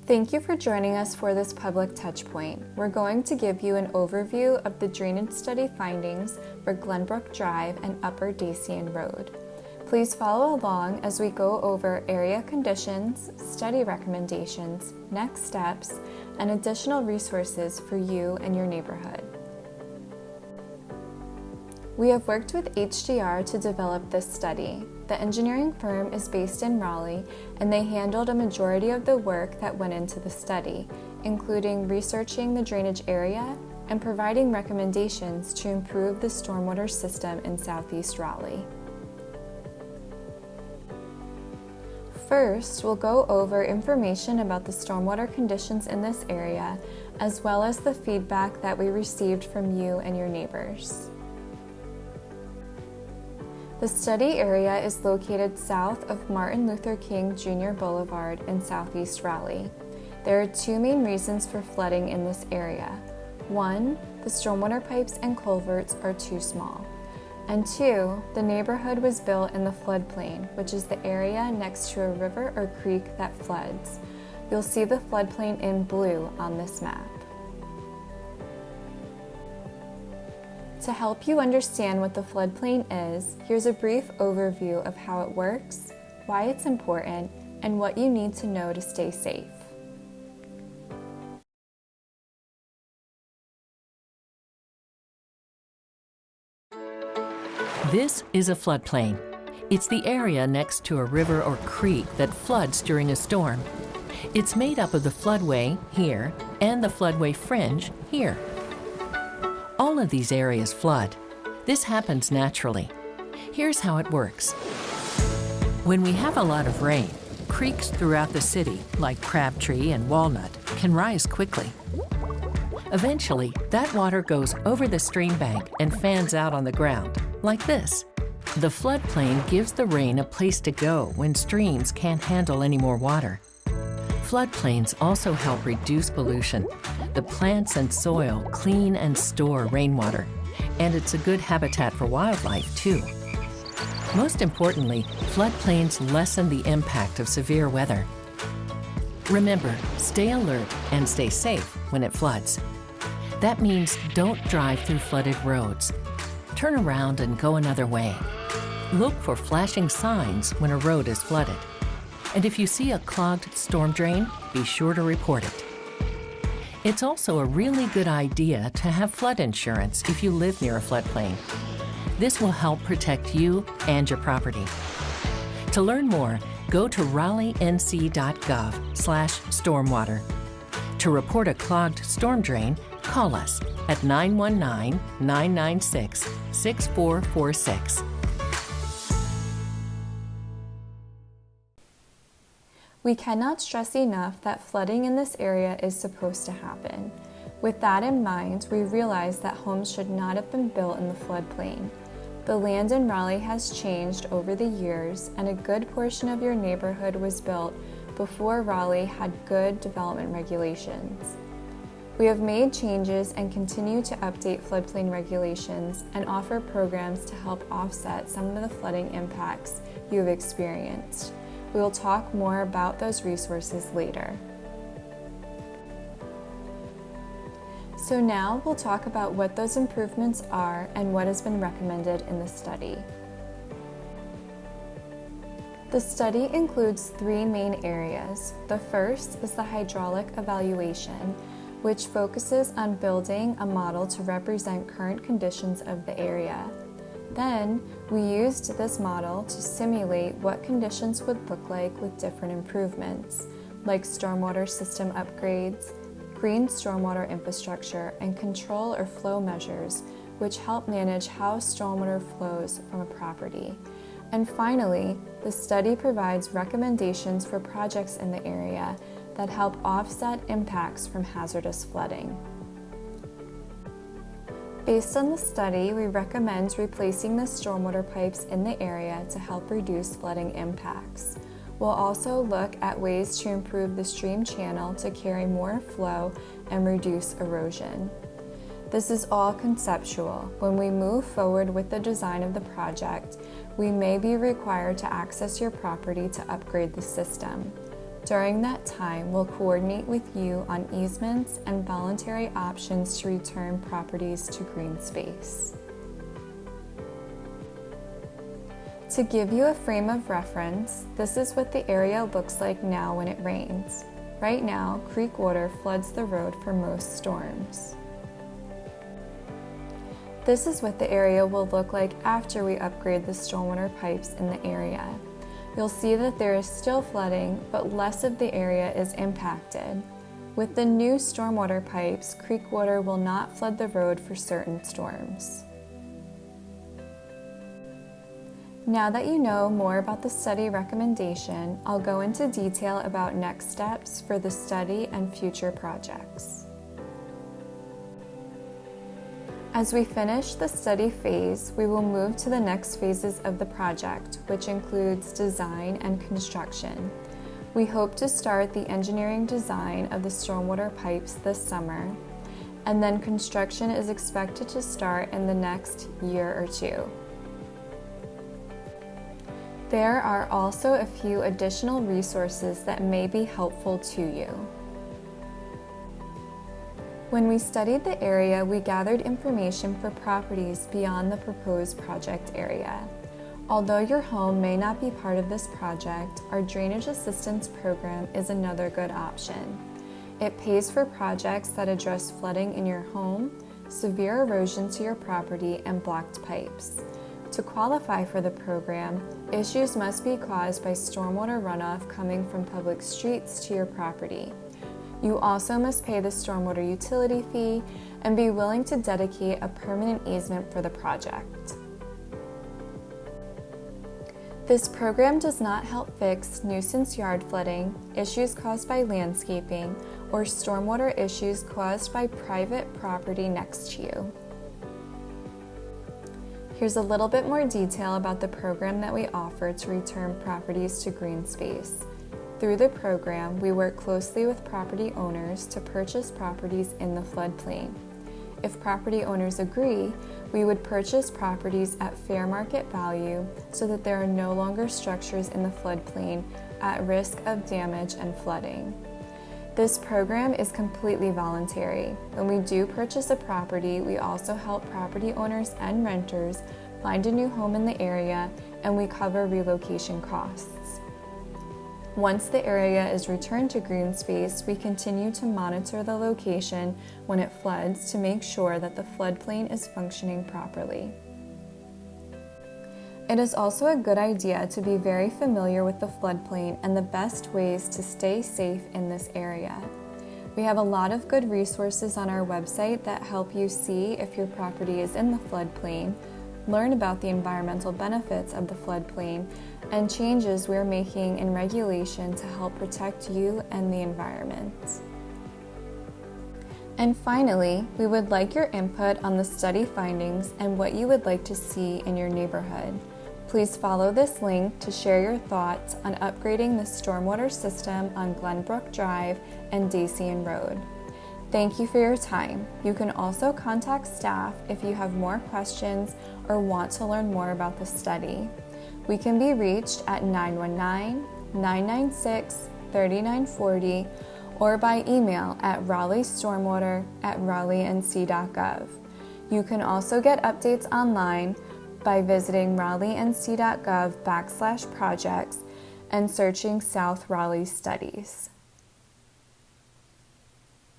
Thank you for joining us for this public touchpoint. We're going to give you an overview of the drainage study findings for Glenbrook Drive and Upper Dacian Road. Please follow along as we go over area conditions, study recommendations, next steps, and additional resources for you and your neighborhood. We have worked with HDR to develop this study. The engineering firm is based in Raleigh, and they handled a majority of the work that went into the study, including researching the drainage area and providing recommendations to improve the stormwater system in Southeast Raleigh. First, we'll go over information about the stormwater conditions in this area, as well as the feedback that we received from you and your neighbors. The study area is located south of Martin Luther King Jr. Boulevard in Southeast Raleigh. There are two main reasons for flooding in this area. One, the stormwater pipes and culverts are too small. And two, the neighborhood was built in the floodplain, which is the area next to a river or creek that floods. You'll see the floodplain in blue on this map. To help you understand what the floodplain is, here's a brief overview of how it works, why it's important, and what you need to know to stay safe. This is a floodplain. It's the area next to a river or creek that floods during a storm. It's made up of the floodway here and the floodway fringe here. All of these areas flood. This happens naturally. Here's how it works. When we have a lot of rain, creeks throughout the city, like Crabtree and Walnut, can rise quickly. Eventually, that water goes over the stream bank and fans out on the ground, like this. The floodplain gives the rain a place to go when streams can't handle any more water. Floodplains also help reduce pollution. The plants and soil clean and store rainwater, and it's a good habitat for wildlife, too. Most importantly, floodplains lessen the impact of severe weather. Remember, stay alert and stay safe when it floods. That means don't drive through flooded roads. Turn around and go another way. Look for flashing signs when a road is flooded. And if you see a clogged storm drain, be sure to report it. It's also a really good idea to have flood insurance if you live near a floodplain. This will help protect you and your property. To learn more, go to raleighnc.gov/stormwater. To report a clogged storm drain, call us at 919-996-6446. We cannot stress enough that flooding in this area is supposed to happen. With that in mind, we realize that homes should not have been built in the floodplain. The land in Raleigh has changed over the years, and a good portion of your neighborhood was built before Raleigh had good development regulations. We have made changes and continue to update floodplain regulations and offer programs to help offset some of the flooding impacts you have experienced. We will talk more about those resources later. So now we'll talk about what those improvements are and what has been recommended in the study. The study includes three main areas. The first is the hydraulic evaluation, which focuses on building a model to represent current conditions of the area. Then, we used this model to simulate what conditions would look like with different improvements, like stormwater system upgrades, green stormwater infrastructure, and control or flow measures, which help manage how stormwater flows from a property. And finally, the study provides recommendations for projects in the area that help offset impacts from hazardous flooding. Based on the study, we recommend replacing the stormwater pipes in the area to help reduce flooding impacts. We'll also look at ways to improve the stream channel to carry more flow and reduce erosion. This is all conceptual. When we move forward with the design of the project, we may be required to access your property to upgrade the system. During that time, we'll coordinate with you on easements and voluntary options to return properties to green space. To give you a frame of reference, this is what the area looks like now when it rains. Right now, creek water floods the road for most storms. This is what the area will look like after we upgrade the stormwater pipes in the area. You'll see that there is still flooding, but less of the area is impacted. With the new stormwater pipes, creek water will not flood the road for certain storms. Now that you know more about the study recommendation, I'll go into detail about next steps for the study and future projects. As we finish the study phase, we will move to the next phases of the project, which includes design and construction. We hope to start the engineering design of the stormwater pipes this summer, and then construction is expected to start in the next year or two. There are also a few additional resources that may be helpful to you. When we studied the area, we gathered information for properties beyond the proposed project area. Although your home may not be part of this project, our drainage assistance program is another good option. It pays for projects that address flooding in your home, severe erosion to your property, and blocked pipes. To qualify for the program, issues must be caused by stormwater runoff coming from public streets to your property. You also must pay the stormwater utility fee and be willing to dedicate a permanent easement for the project. This program does not help fix nuisance yard flooding, issues caused by landscaping, or stormwater issues caused by private property next to you. Here's a little bit more detail about the program that we offer to return properties to green space. Through the program, we work closely with property owners to purchase properties in the floodplain. If property owners agree, we would purchase properties at fair market value so that there are no longer structures in the floodplain at risk of damage and flooding. This program is completely voluntary. When we do purchase a property, we also help property owners and renters find a new home in the area, and we cover relocation costs. Once the area is returned to green space, we continue to monitor the location when it floods to make sure that the floodplain is functioning properly. It is also a good idea to be very familiar with the floodplain and the best ways to stay safe in this area. We have a lot of good resources on our website that help you see if your property is in the floodplain, learn about the environmental benefits of the floodplain, and changes we're making in regulation to help protect you and the environment. And finally, we would like your input on the study findings and what you would like to see in your neighborhood. Please follow this link to share your thoughts on upgrading the stormwater system on Glenbrook Drive and Dacian Road. Thank you for your time. You can also contact staff if you have more questions or want to learn more about the study. We can be reached at 919-996-3940 or by email at raleigh-stormwater@raleighnc.gov. You can also get updates online by visiting raleighnc.gov/projects and searching South Raleigh Studies.